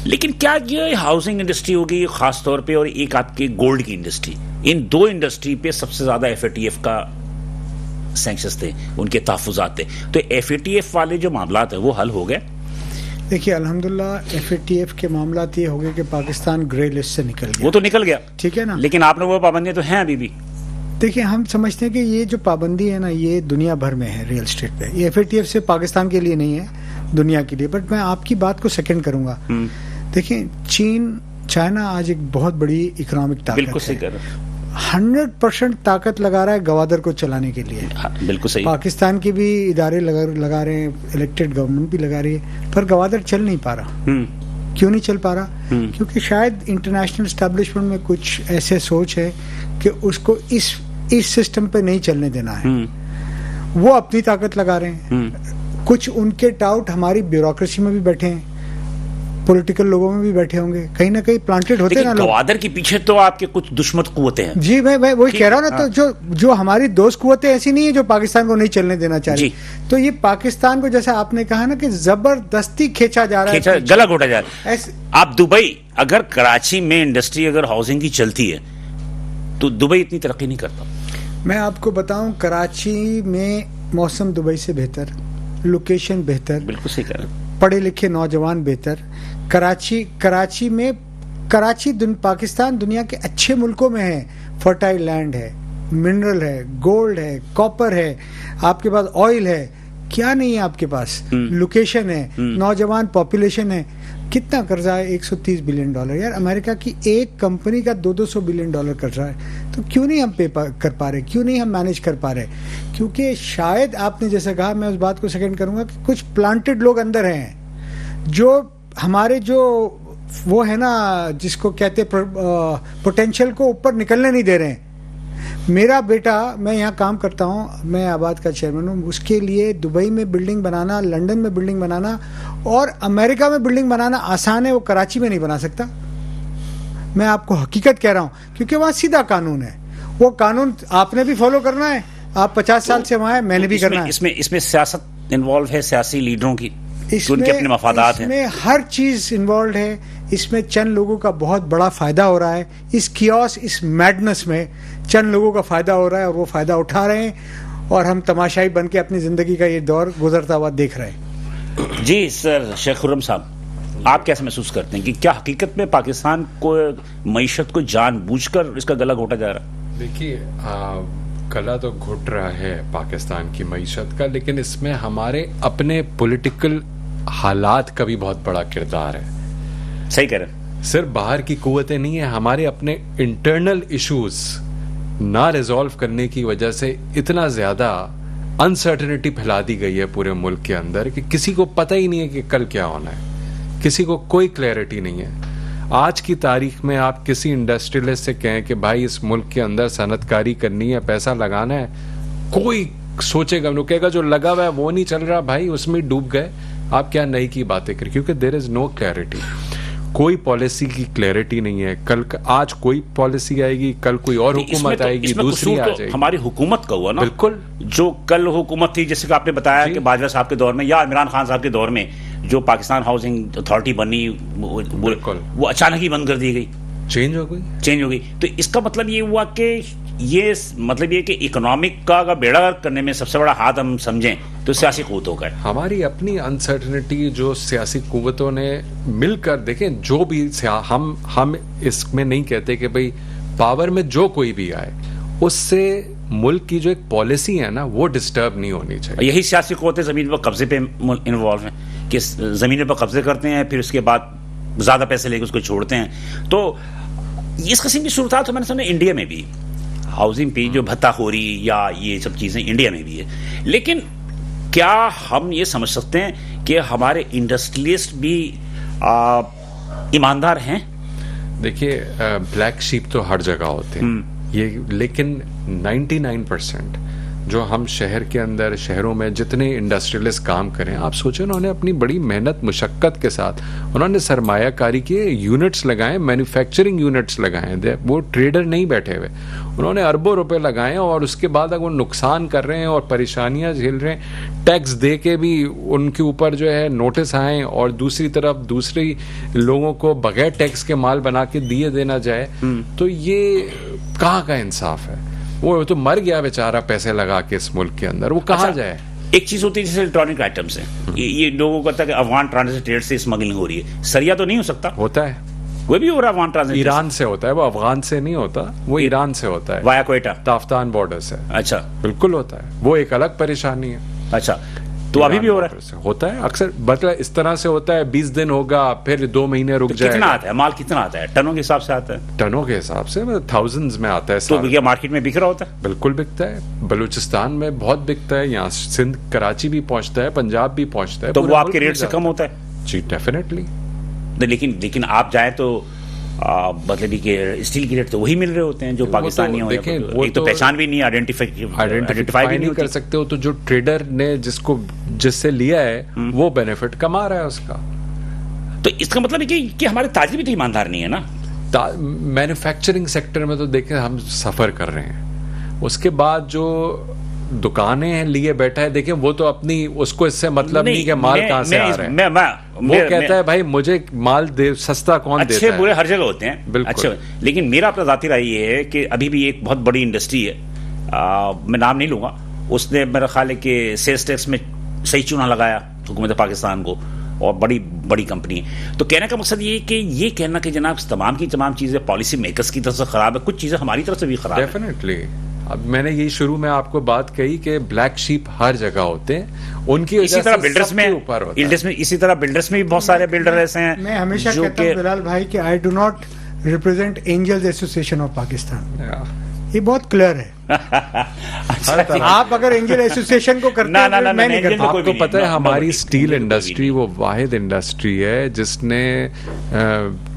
लेकिन क्या ये हाउसिंग इंडस्ट्री होगी खास तौर पे, और एक आपके गोल्ड की इंडस्ट्री, इन 2 इंडस्ट्री पे सबसे ज्यादा FATF का सैंक्शंस थे, उनके तहफुजात थे। तो FATF वाले जो मामला है वो हल हो गए? देखिए अल्हम्दुलिल्लाह FATF के मामला ये हो गए कि पाकिस्तान ग्रे लिस्ट से निकल गया। वो तो निकल गया, ठीक है ना, लेकिन आपने वो पाबंदियां तो हैं अभी भी। देखिए हम समझते हैं कि ये जो पाबंदी है ना, ये दुनिया भर में है रियल एस्टेट पे। ये FATF से पाकिस्तान के लिए नहीं है, दुनिया के लिए। बट मैं आपकी बात को सेकंड करूंगा। देखिए चाइना आज एक बहुत बड़ी इकोनॉमिक ताकत है, बिल्कुल सही कर रहे हैं। 100% ताकत लगा रहा है गवादर को चलाने के लिए। हाँ, बिल्कुल सही। पाकिस्तान के भी इदारे लगा रहे हैं, इलेक्टेड गवर्नमेंट भी लगा रही है, पर गवादर चल नहीं पा रहा। क्यों नहीं चल पा रहा? क्योंकि शायद इंटरनेशनल एस्टेब्लिशमेंट में कुछ ऐसे सोच है कि उसको इस सिस्टम पे नहीं चलने देना है। वो अपनी ताकत लगा रहे हैं। कुछ उनके टाउट हमारी ब्यूरोक्रेसी में भी बैठे हैं, पॉलिटिकल लोगों में भी बैठे होंगे, कहीं ना कहीं प्लांटेड होते हैं ना लोग। गवादर के पीछे तो आपके कुछ दुश्मन कुव्वतें हैं। जी मैं वही कह रहा हूँ ना। तो जो हमारी दोस्त कुव्वतें ऐसी नहीं है जो पाकिस्तान को नहीं चलने देना चाह रही। तो ये पाकिस्तान को, जैसा आपने कहा ना, कि जबरदस्ती खींचा जा रहा है, गला घोटा जा रहा है। आप दुबई, अगर कराची में इंडस्ट्री अगर हाउसिंग की चलती है तो दुबई इतनी तरक्की नहीं करता। मैं आपको बताऊं, कराची में मौसम दुबई से बेहतर, लोकेशन बेहतर, बिल्कुल सही कह रहे हैं, पढ़े लिखे नौजवान बेहतर। कराची पाकिस्तान दुनिया के अच्छे मुल्कों में है। फर्टाइल लैंड है, मिनरल है, गोल्ड है, कॉपर है, आपके पास ऑयल है, क्या नहीं है आपके पास? लोकेशन है, नौजवान पॉपुलेशन है। कितना कर्जा है? $130 बिलियन। यार अमेरिका की एक कंपनी का $200 बिलियन कर्जा है। तो क्यों नहीं हम पे कर पा रहे? क्यों नहीं हम मैनेज कर पा रहे? क्योंकि शायद आपने जैसा कहा, मैं उस बात को सेकंड करूंगा कि कुछ प्लांटेड लोग अंदर हैं जो हमारे जो वो है ना, जिसको कहते पोटेंशियल को ऊपर निकलने नहीं दे रहे हैं। मेरा बेटा, मैं यहाँ काम करता हूँ, मैं आबाद का चेयरमैन हूँ, उसके लिए दुबई में बिल्डिंग बनाना, लंदन में बिल्डिंग बनाना और अमेरिका में बिल्डिंग बनाना आसान है, वो कराची में नहीं बना सकता। मैं आपको हकीकत कह रहा हूँ, क्योंकि वहाँ सीधा कानून है। वो कानून आपने भी फॉलो करना है। आप 50 साल से वहाँ है, मैंने भी करना है। इसमें सियासत इन्वॉल्व है, सियासी लीडरों की, उनके अपने मफादात हैं। इसमें हर चीज इन्वॉल्व है। इसमें चंद लोगों का बहुत बड़ा फायदा हो रहा है। इस कियोस, इस मैडनेस में चंद लोगों का फायदा हो रहा है और वो फायदा उठा रहे हैं, और हम तमाशाई बन के अपनी जिंदगी का ये दौर गुजरता हुआ देख रहे हैं। जी सर, शेख खुर्रम साहब, आप कैसे महसूस करते हैं कि क्या हकीकत में पाकिस्तान को मईशत को जानबूझकर इसका गला घोटा जा रहा है? देखिए, गला तो घुट रहा है पाकिस्तान की मईशत का, लेकिन इसमें हमारे अपने पॉलिटिकल हालात का भी बहुत बड़ा किरदार है। सही कह रहे हैं। सिर्फ बाहर की कुव्वतें नहीं है, हमारे अपने इंटरनल इश्यूज ना रिजॉल्व करने की वजह से इतना ज्यादा अनसर्टेनिटी फैला दी गई है पूरे मुल्क के अंदर कि किसी को पता ही नहीं है कि कल क्या होना है, किसी को कोई क्लैरिटी नहीं है। आज की तारीख में आप किसी इंडस्ट्रियलिस्ट से कहें कि भाई इस मुल्क के अंदर सनतकारी करनी है, पैसा लगाना है, कोई सोचेगा रुकेगा, जो लगा हुआ है वो नहीं चल रहा भाई, उसमें डूब गए। आप क्या नई की बातें करें, क्योंकि देयर इज नो क्लैरिटी, कोई पॉलिसी की क्लैरिटी नहीं है। कल आज कोई पॉलिसी आएगी, कल कोई और हुकूमत आएगी, दूसरी आ जाएगी। हमारी हुकूमत का हुआ ना, बिल्कुल। जो कल हुकूमत थी, जैसे कि आपने बताया कि बाजवा साहब के दौर में या इमरान खान साहब के दौर में जो पाकिस्तान हाउसिंग अथॉरिटी बनी, वो अचानक ही बंद कर दी गई, चेंज हो गई। तो इसका मतलब ये हुआ कि ये मतलब ये कि इकोनॉमिक का बेड़ा गर्क करने में सबसे बड़ा हाथ हम समझें तो सियासी कुव्वतों का है। हमारी अपनी अनसर्टेनिटी जो सियासी कुव्वतों ने मिलकर, देखें जो भी हम इसमें नहीं कहते कि भाई पावर में जो कोई भी आए उससे मुल्क की जो एक पॉलिसी है ना वो डिस्टर्ब नहीं होनी चाहिए। यही सियासी कुव्वतें जमीन पर कब्जे पे इन्वॉल्व हैं कि जमीन पर कब्जे करते हैं, फिर उसके बाद ज्यादा पैसे लेकर उसको छोड़ते हैं। तो इस किस्म की सूरत तो मैंने सुना इंडिया में भी हाउसिंग पे जो भत्ताखोरी या ये सब चीजें इंडिया में भी है। लेकिन क्या हम ये समझ सकते हैं कि हमारे इंडस्ट्रियलिस्ट भी ईमानदार हैं? देखिए ब्लैक शीप तो हर जगह होते हैं ये, लेकिन 99% जो हम शहर के अंदर, शहरों में जितने इंडस्ट्रियलिस्ट काम करें, आप सोचें उन्होंने अपनी बड़ी मेहनत मुशक्कत के साथ उन्होंने सरमायाकारी के यूनिट्स लगाए, मैन्युफैक्चरिंग यूनिट्स लगाए, वो ट्रेडर नहीं बैठे हुए, उन्होंने अरबों रुपए लगाए और उसके बाद अगर वो नुकसान कर रहे हैं और परेशानियां झेल रहे हैं, टैक्स दे के भी उनके ऊपर जो है नोटिस आए और दूसरी तरफ दूसरे लोगों को बगैर टैक्स के माल बना के दिए देना जाए, तो ये कहाँ का इंसाफ है? वो तो मर गया बेचारा पैसे लगा के इस मुल्क के अंदर, वो कहाँ जाए? एक चीज होती है जैसे इलेक्ट्रॉनिक आइटम्स है, ये लोगों को कहता है कि अफगान ट्रांजिट ट्रेड से स्मगलिंग हो रही है, सरिया तो नहीं हो सकता? होता है, वो भी हो रहा है अफगान ट्रांजिट, ईरान से होता है, वो अफगान से नहीं होता, वो ईरान से होता है, वाया क्वेटा, ताफ्तान बॉर्डर से। अच्छा, बिल्कुल होता है, वो एक अलग परेशानी है। अच्छा, तो अभी भी हो रहा है? होता है अक्सर, मतलब इस तरह से होता है, 20 दिन होगा फिर 2 महीने रुक जाएगा। कितना आता है माल, कितना आता है? टनों के हिसाब से आता है? टनों के हिसाब से थाउजेंड्स में आता है। तो क्या मार्केट में बिक रहा होता है? बिल्कुल बिकता है, बलूचिस्तान में बहुत बिकता है, यहाँ सिंध कराची भी पहुंचता है, पंजाब भी पहुंचता है। तो वो आपके रेट से कम होता है? जी डेफिनेटली। लेकिन आप जाए तो मतलब कि स्टील के रेट तो वही मिल रहे होते हैं जो पाकिस्तानी हो। देखें वो तो पहचान भी नहीं, आइडेंटिफाई भी नहीं कर सकते हो, तो जो ट्रेडर ने जिससे लिया है वो बेनिफिट कमा रहा है उसका। तो इसका मतलब है कि हमारे ताजिर भी तो ईमानदार नहीं है ना। मैन्युफैक्चरिंग सेक्टर में तो देखें हम सफर कर रहे हैं, उसके बाद जो दुकानें लिए बैठा है, देखें वो तो अपनी, उसको इससे मतलब नहीं कि माल कहां से आ रहा है, वो कहता है भाई मुझे माल दे, सस्ता कौन देता है। अच्छे बुरे हर जगह होते हैं, अच्छा, लेकिन मेरा अपना जाती राय ये है कि अभी भी एक बहुत बड़ी इंडस्ट्री है, मैं नाम नहीं लूंगा, उसने मेरा ख्याल है कि सेल्स टैक्स में सही चूना लगाया हुकूमत पाकिस्तान को, और बड़ी बड़ी कंपनी है। तो कहने का मकसद ये है कि ये कहना कि जनाब तमाम की तमाम चीजें पॉलिसी मेकर्स की तरफ से खराब है, कुछ चीजें हमारी तरफ से भी खराब है। डेफिनेटली। अब मैंने यही शुरू में आपको बात कही कि ब्लैक शीप हर जगह होते हैं, उनकी इसी तरह बिल्डर्स में इसी तरह बिल्डर्स में भी बहुत सारे बिल्डर ऐसे हैं। मैं हमेशा कहता हूं बिलाल भाई कि I do not represent angels association of Pakistan, ये बहुत क्लियर है। आप अगर एंजल एसोसिएशन को करते हैं, मैं नहीं करता। आपको पता है हमारी स्टील इंडस्ट्री वो वाहिद इंडस्ट्री है जिसने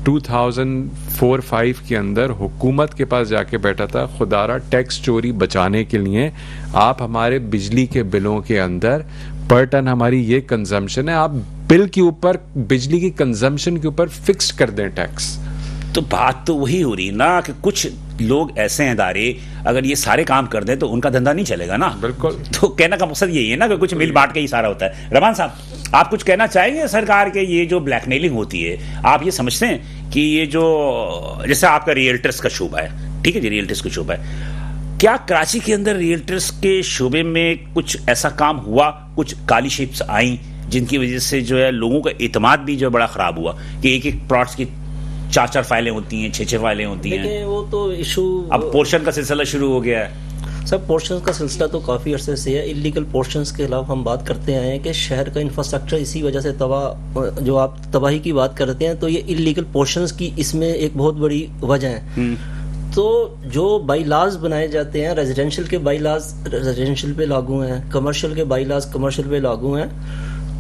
2004-05 के अंदर हुकूमत के पास जाके बैठा था, खुदारा टैक्स चोरी बचाने के लिए आप हमारे बिजली के बिलों के अंदर पर टन हमारी ये कंजम्पशन है, आप बिल के ऊपर बिजली की कंजम्पशन के ऊपर फिक्स्ड कर दें टैक्स। तो बात तो वही हो रही ना कि कुछ लोग ऐसे हैं दारे, अगर ये सारे काम कर दें तो उनका धंधा नहीं चलेगा ना। बिल्कुल। तो कहने का मकसद यही है ना कि कुछ मिल बांट के ही सारा होता है। रहमान साहब, आप कुछ कहना चाहेंगे सरकार के ये जो ब्लैकमेलिंग होती है, आप ये समझते हैं कि ये जो जैसे आपका रियल्टर्स का शोबा है, ठीक है जी, रियल्टर्स का शोबा है, क्या कराची के अंदर रियल्टर्स के शोबे में कुछ ऐसा काम हुआ, कुछ काली शिप्स आई जिनकी वजह से जो है लोगों का एतमाद भी जो बड़ा खराब हुआ कि एक एक प्लॉट्स की 4-4 फाइलें होती हैं, 6-6 फाइलें होती हैं? वो तो इशू अब पोर्शन का सिलसिला शुरू हो गया है। सब पोर्शन का सिलसिला तो काफ़ी अरसे से है। इलीगल पोर्शंस के खिलाफ हम बात करते आए हैं कि शहर का इंफ्रास्ट्रक्चर इसी वजह से जो आप तबाही की बात करते हैं, तो ये इलीगल पोर्शंस की इसमें एक बहुत बड़ी वजह है। तो जो बाई लॉज बनाए जाते हैं, रेजिडेंशियल के बाई लॉज रेजिडेंशियल पे लागू हैं, कमर्शियल के बाई लॉज कमर्शियल पे लागू हैं,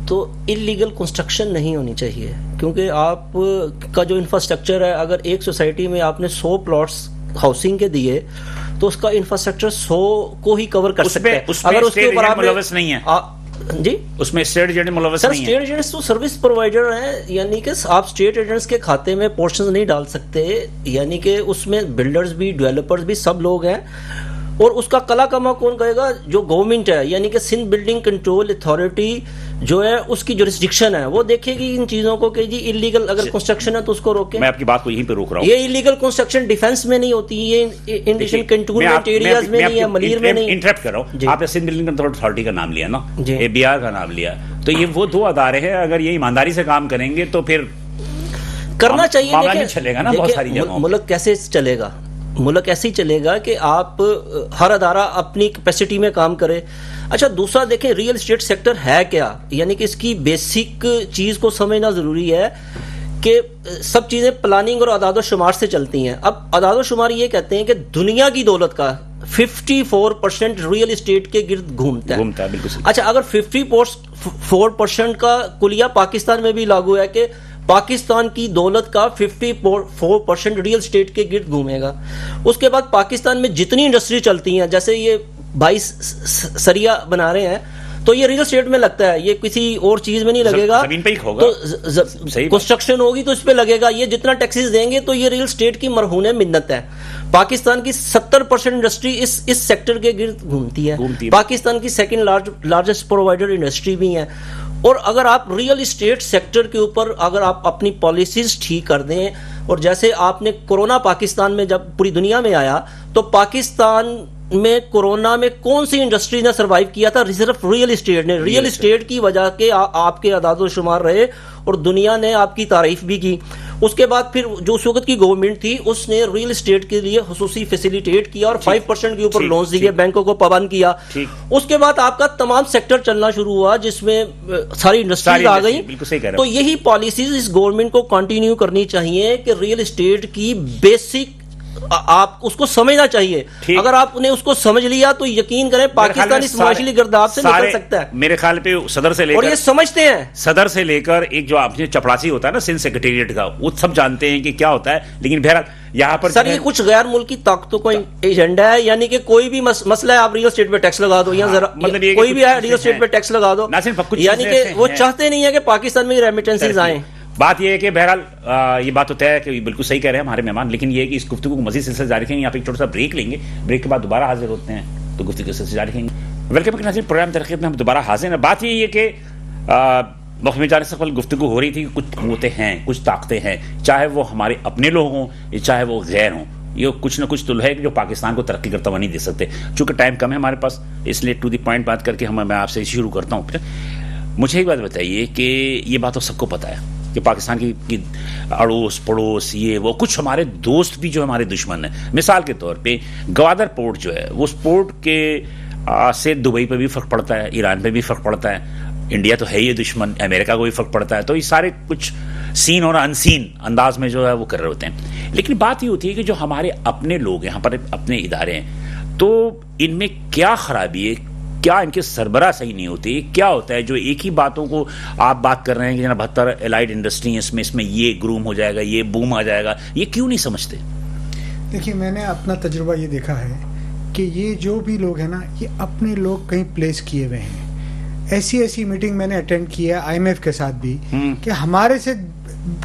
तो इलीगल कंस्ट्रक्शन नहीं होनी चाहिए। क्योंकि आप का जो इंफ्रास्ट्रक्चर है, अगर एक सोसाइटी में आपने 100 प्लॉट्स हाउसिंग के दिए तो उसका इंफ्रास्ट्रक्चर 100 को ही कवर कर सकते हैं। अगर उसके ऊपर आप मुलव्वस नहीं है जी, उसमें स्टेट एजेंट मुलव्वस नहीं है। स्टेट एजेंट्स तो सर्विस प्रोवाइडर हैं, यानी कि आप स्टेट एजेंट्स के खाते में पोर्शंस नहीं डाल सकते, यानी कि उसमें बिल्डर्स भी, डेवलपर्स भी, सब लोग हैं। और उसका कला कमा कौन करेगा? जो गवर्नमेंट है, यानी कि सिंध बिल्डिंग कंट्रोल अथॉरिटी जो है, उसकी जुरिस्डिक्शन है, वो देखेगी इन चीजों को कि जी इलीगल अगर कंस्ट्रक्शन है तो उसको रोके। मैं आपकी बात को यहीं पे रोक रहा हूँ। ये इलीगल कंस्ट्रक्शन डिफेंस में नहीं होती, ये इंडियन कंटोनमेंट एरियाज में नहीं है, मलीर में नहीं। इंटरप्ट कर रहा हूँ, आपने सिंध बिल्डिंग कंट्रोल अथॉरिटी का नाम लिया ना, ABR का नाम लिया, तो ये वो 2 अदारे हैं, अगर ये ईमानदारी से काम करेंगे तो फिर करना चाहिए। मामला नहीं चलेगा ना बहुत सारी जगहों। मुल्क कैसे चलेगा? मुल्क ऐसे ही चलेगा कि आप हर अदारा अपनी कैपेसिटी में काम करे। अच्छा, दूसरा देखें, रियल एस्टेट सेक्टर है क्या, यानी कि इसकी बेसिक चीज को समझना जरूरी है कि सब चीजें प्लानिंग और अदाद शुमार से चलती हैं। अब अदाद शुमार ये कहते हैं कि दुनिया की दौलत का 54% रियल एस्टेट के गिर्द घूमता है। बिल्कुल सही। अच्छा, अगर 54% का कुलिया पाकिस्तान में भी लागू है कि पाकिस्तान की दौलत का 54% रियल एस्टेट के गिर्द घूमेगा। उसके बाद पाकिस्तान में जितनी इंडस्ट्री चलती हैं, जैसे ये 22 सरिया बना रहे हैं, तो ये रियल एस्टेट में लगता है, ये किसी और चीज में नहीं लगेगा, जमीन पे ही होगा। तो कंस्ट्रक्शन होगी तो इस पे लगेगा। ये जितना टैक्सेस देंगे तो ये रियल एस्टेट की मरहून मिन्नत है। पाकिस्तान की 70% इंडस्ट्री इस सेक्टर के गिर्द घूमती है। पाकिस्तान की सेकंड लार्जेस्ट प्रोवाइडर इंडस्ट्री भी है। और अगर आप रियल एस्टेट सेक्टर के ऊपर अगर आप अपनी पॉलिसीज ठीक कर दें, और जैसे आपने कोरोना पाकिस्तान में जब पूरी दुनिया में आया, तो पाकिस्तान में कोरोना में कौन सी इंडस्ट्री ने सरवाइव किया था? सिर्फ रियल एस्टेट ने। रियल एस्टेट की वजह के आपके अदाद शुमार रहे और दुनिया ने आपकी तारीफ भी की। उसके बाद फिर जो उस वक्त की गवर्नमेंट थी, उसने रियल एस्टेट के लिए खुसूसी फैसिलिटेट किया और 5% के ऊपर लोन्स दिए, बैंकों को पाबंद किया। उसके बाद आपका तमाम सेक्टर चलना शुरू हुआ, जिसमें सारी इंडस्ट्रीज आ गई। तो यही पॉलिसीज इस गवर्नमेंट को कंटिन्यू करनी चाहिए कि रियल एस्टेट की बेसिक आप उसको समझना चाहिए। अगर आपने उसको समझ लिया तो यकीन करें पाकिस्तान इस मुआशी गर्दाब से निकल सकता है। मेरे ख्याल पे सदर से लेकर, और ये समझते हैं, सदर से लेकर एक जो आपने चपड़ासी होता है ना सिंध सेक्रेटेरिएट का, वो सब जानते हैं कि क्या होता है। लेकिन बहरहाल यहाँ पर सर ये कुछ गैर मुल्की ताकतों का एजेंडा है, यानी कि कोई भी मसला है आप रियल एस्टेट पे टैक्स लगा दो, या जरा मतलब कोई भी है रियल एस्टेट पे टैक्स लगा दो, यानी कि वो चाहते नहीं है कि पाकिस्तान में रेमिटेंसेज आए। बात यह है कि बहरहाल ये बात तो तय है कि बिल्कुल सही कह रहे हैं हमारे मेहमान, लेकिन ये है कि इस गुफ्तगू को मजीद सिलसिला जारी रखेंगे। यहाँ पे एक छोटा सा ब्रेक लेंगे, ब्रेक के बाद दोबारा हाजिर होते हैं तो गुफ्तगू के सिलसिला जारी रखेंगे। वेलकम के नाज़रीन, प्रोग्राम तरक्कीत में हम दोबारा हाजिर हैं। बात यही है कि मुख्य में जाने से कल गुफ्तगू हो रही थी कि कुछ कुव्वतें हैं, कुछ ताकतें हैं, चाहे वो हमारे अपने लोग हों या चाहे वो गैर हों, ये कुछ ना कुछ तो है जो पाकिस्तान को तरक्की करता हुआ नहीं दे सकते। चूंकि टाइम कम है हमारे पास, इसलिए टू द पॉइंट बात करके मैं आपसे शुरू करता हूँ। मुझे एक बात बताइए कि ये बात तो सबको पता है कि पाकिस्तान की अड़ोस पड़ोस ये वो कुछ हमारे दोस्त भी जो हमारे दुश्मन हैं। मिसाल के तौर पे गवादर पोर्ट जो है, वो उस पोर्ट के से दुबई पे भी फ़र्क पड़ता है, ईरान पे भी फ़र्क पड़ता है, इंडिया तो है ही दुश्मन, अमेरिका को भी फ़र्क पड़ता है। तो ये सारे कुछ सीन और अनसीन अंदाज में जो है वो कर रहे होते हैं। लेकिन बात ये होती है कि जो हमारे अपने लोग यहाँ पर अपने इदारे हैं, तो इनमें क्या खराबी है, क्या इनके सरबराह सही नहीं होती, क्या होता है जो एक ही बातों को आप बात कर रहे हैं कि जनाब 72 एलाइड इंडस्ट्री है, इसमें ये ग्रूम हो जाएगा, ये बूम आ जाएगा, ये क्यों नहीं समझते? देखिए, मैंने अपना तजुर्बा ये देखा है कि ये जो भी लोग हैं ना, ये अपने लोग कहीं प्लेस किए हुए हैं। ऐसी मीटिंग मैंने अटेंड किया है IMF के साथ भी कि हमारे से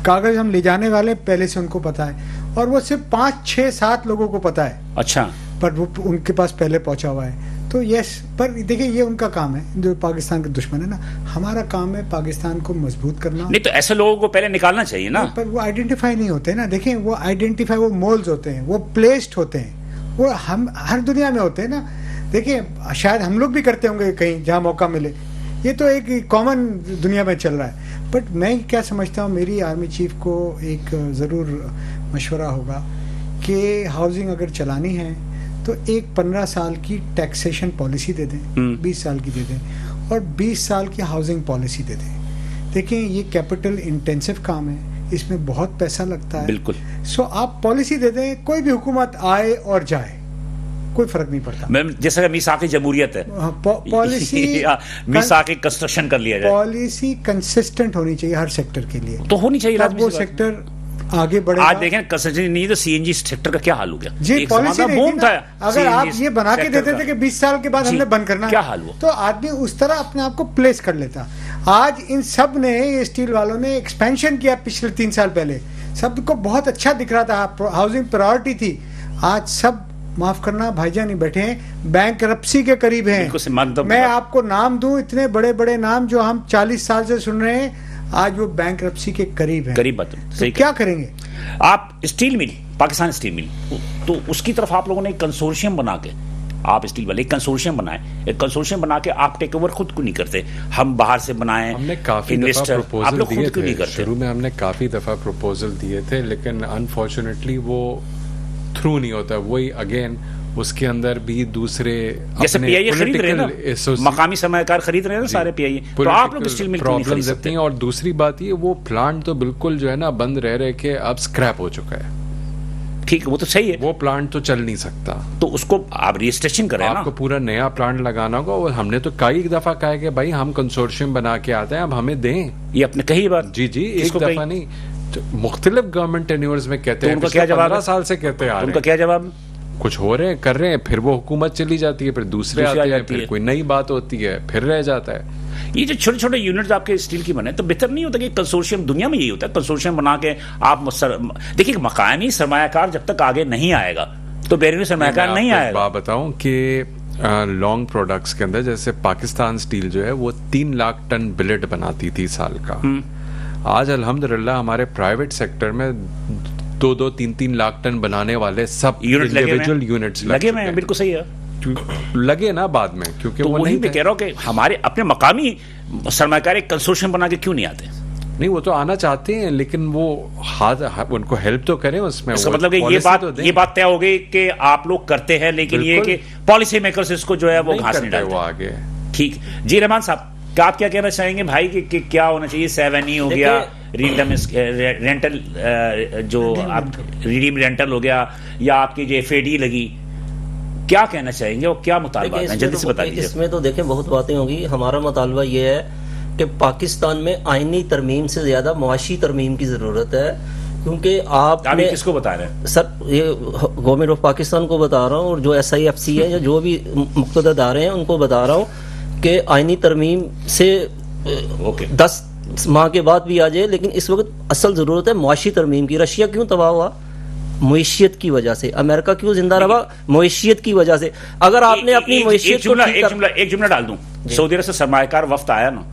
कागज हम ले जाने वाले पहले से उनको पता है, और वो सिर्फ 5, 6, 7 लोगों को पता है। अच्छा, पर वो उनके पास पहले पहुंचा हुआ है। तो यस, पर देखिए ये उनका काम है, जो पाकिस्तान के दुश्मन है ना। हमारा काम है पाकिस्तान को मजबूत करना। नहीं तो ऐसे लोगों को पहले निकालना चाहिए ना। पर वो आइडेंटिफाई नहीं होते ना। देखें, वो आइडेंटिफाई, वो मोल्स होते हैं, वो प्लेस्ड होते हैं, वो हम हर दुनिया में होते हैं ना। देखिए, शायद हम लोग भी करते होंगे कहीं जहाँ मौका मिले, ये तो एक कॉमन दुनिया में चल रहा है। बट मैं क्या समझता हूँ, मेरी आर्मी चीफ को एक ज़रूर मशवरा होगा कि हाउसिंग अगर चलानी है तो एक 15 साल की टैक्सेशन पॉलिसी दे दें, 20 साल की दे दें, और 20 साल की हाउसिंग पॉलिसी दे दें। देखें, ये कैपिटल इंटेंसिव काम है, इसमें बहुत पैसा लगता है। बिल्कुल। सो आप पॉलिसी दे दें, कोई भी हुकूमत आए और जाए, कोई फर्क नहीं पड़ता। मैम जैसे मीसाकी जमहूरियत है, पॉलिसी मीसाकी कंस्ट्रक्शन कर लिया जाए, पॉलिसी कंसिस्टेंट होनी चाहिए हर सेक्टर के लिए, तो होनी चाहिए। तब वो सेक्टर आगे बढ़ेगा। आज देखें कंस्ट्रक्शन नहीं तो सीएनजी सेक्टर का क्या हाल हो गया जी, पॉलिसी बूम था। अगर आप ये बना के देते थे कि 20 साल के बाद हमने बंद करना, क्या हाल हुआ, तो आदमी उस तरह अपने आप को प्लेस कर लेता। आज इन सब ने, ये स्टील वालों ने एक्सपेंशन किया पिछले 3 साल पहले, सबको बहुत अच्छा दिख रहा था, हाउसिंग प्रायोरिटी थी। आज सब, माफ करना भाईजान नहीं बैठे हैं, बैंकरप्सी के करीब हैं। मैं आपको नाम दूं, इतने बड़े बड़े नाम जो हम 40 साल से सुन रहे हैं, आज वो बैंकरप्सी के करीब हैं। करीब तो क्या करेंगे आप? Steel mill, Pakistan steel mill, तो उसकी तरफ आप लोगों ने एक कंसोर्शियम बना के, आप स्टील वाले एक कंसोर्शियम बनाए, एक कंसोर्शियम बना के आप टेक ओवर खुद को नहीं करते, हम बाहर से बनाए। हमने काफी इन्वेस्टर, प्रपोजल आप लोग दिए खुद क्यों नहीं थे, करते? शुरू में हमने काफी दफा प्रपोजल दिए थे, लेकिन अनफॉर्चुनेटली वो थ्रू नहीं होता। वही अगेन उसके अंदर भी दूसरे जैसे पीआईए खरीद रहे हैं ना, मकामी सरमायाकार खरीद रहे हैं ना सारे पीआईए, तो आप लोग स्टील मिल क्यों नहीं खरीद सकते? और दूसरी बात ये, वो प्लांट तो बिल्कुल जो है ना बंद रह के अब स्क्रैप हो चुका है। ठीक है, वो तो सही है, वो प्लांट तो चल नहीं सकता, तो उसको आप रजिस्ट्रेशन करें ना। आपको पूरा नया प्लांट लगाना होगा। और हमने तो कई दफा कहा है कि भाई हम कंसोर्शियम बना के आते हैं, अब हमें दें। ये अपने कही बात, जी जी, एक दफा नहीं, मुख्तलिफ गवर्नमेंट टेन्योर्स में कहते हैं, उनका क्या जवाब? 15 साल से कहते हैं, उनका क्या जवाब? कुछ हो रहे हैं, कर रहे हैं, फिर वो हुकूमत चली जाती है, फिर दूसरे आते हैं, फिर कोई नई बात होती है, फिर रह जाता है। ये जो छोटे छोटे यूनिट्स आपके स्टील की बने, तो बेहतर नहीं होता कि कंसोर्शियम, दुनिया में यही होता है, कंसोर्शियम बना के आप देखिए, मकामी सरमायाकार जब तक आगे नहीं आएगा तो बैरूनी सरमायाकार नहीं आएगा। बात बताऊं कि लॉन्ग प्रोडक्ट्स के अंदर जैसे पाकिस्तान स्टील जो है वो 3 लाख टन बिलेट बनाती थी साल का। आज अल्हम्दुलिल्लाह हमारे प्राइवेट सेक्टर में 2-3 लाख टन बनाने वाले सब इंडिविजुअल यूनिट्स लगे हुए हैं। बिल्कुल सही है, लगे ना बाद में, क्योंकि तो वो वही मैं कह रहा हूँ कि हमारे अपने मकामी सरमायाकारी कंसोर्शियम बना के क्यों नहीं आते? नहीं, वो तो आना चाहते हैं, लेकिन वो उनको हेल्प तो करें उसमें। इसका मतलब कि ये बात तय हो गई कि आप लोग करते हैं, लेकिन ये कि पॉलिसी मेकर्स इसको जो है वो घास नहीं डालते, वो आगे। ठीक जी, रहमान साहब आप क्या कहना चाहेंगे भाई कि क्या होना चाहिए? 7E हो गया, रेंटल जो आप रिडीम रेंटल हो गया, या आपकी जो FAD लगी, क्या कहना चाहेंगे और क्या मुतालबा है? जल्दी से बता दीजिए। इसमें तो देखें बहुत बातें होंगी। हमारा मुतालबा ये है कि पाकिस्तान में आईनी तरमीम से ज्यादा मुआशी तरमीम की जरूरत है, क्योंकि आपने किसको बता रहे हैं सर? ये गवर्नमेंट ऑफ पाकिस्तान को बता रहा हूँ, और जो SIFC है या जो भी मुक़्तदा इदारे हैं उनको बता रहा हूँ कि आईनी तरमीम से 10 माह के बाद भी आ जाए, लेकिन इस वक्त असल जरूरत है मुआशी तरमीम की। रशिया क्यों तबाह हुआ? मुइशियत की वजह से। अमेरिका क्यों जिंदा रहा? मुइशियत की वजह से। अगर आपने अपनी मुइशियत को एक जुमला डाल दूं, सऊदी अरब से सरमायाकार वफ्त आया ना,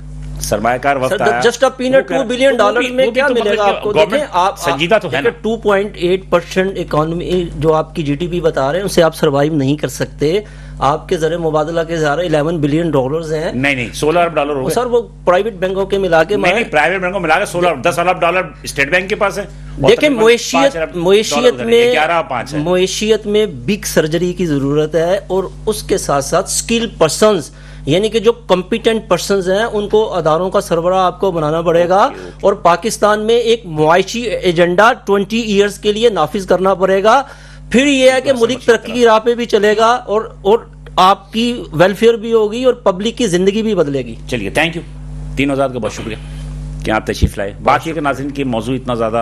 सरमायाकार वफ्त आया, जस्ट अ पीनट $2 बिलियन में क्या मिलेगा आपको? देखें आप संजीदा तो है ना, 2.8% इकोनॉमी जो आपकी GDP बता रहे हैं, उससे आप सरवाइव नहीं कर सकते। आपके जरिए मुबादला के ज़रिए $11 बिलियन हैं। नहीं $16 अरब हो गए सर, वो प्राइवेट बैंकों के मिला के, नहीं प्राइवेट बैंकों मिला के $10 अरब स्टेट बैंक के पास है। देखिए, मुइशियत में बिग सर्जरी की जरूरत है, और उसके साथ साथ स्किल पर्संस, यानी कि जो कॉम्पिटेंट पर्संस हैं उनको अदारों का सरबराह आपको बनाना पड़ेगा। और पाकिस्तान में एक मुआशी एजेंडा 20 ईयर्स के लिए नाफिज करना पड़ेगा। फिर यह है कि मुल्क तरक्की की राह पे भी चलेगा, और आपकी वेलफेयर भी होगी और पब्लिक की जिंदगी भी बदलेगी। चलिए, थैंक यू तीनों का बहुत शुक्रिया कि आप तशरीफ लाए। बात यह कि नाज़रीन की मौजू इतना ज़्यादा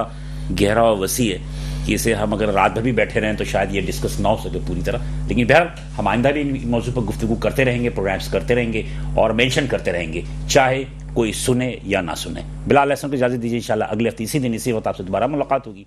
गहरा और वसी है कि इसे हम अगर रात भर भी बैठे रहें तो शायद ये डिस्कस ना हो सके पूरी तरह, लेकिन बहरहाल हम आइंदा भी इन मौजू पर गुफ्तगू करते रहेंगे, प्रोग्राम्स करते रहेंगे और मेंशन करते रहेंगे, चाहे कोई सुने या ना सुने। बिलाल अहसन को इजाज़त दीजिए। इंशाल्लाह अगले हफ्ते इसी दिन इसी वक्त आपसे दोबारा मुलाकात होगी।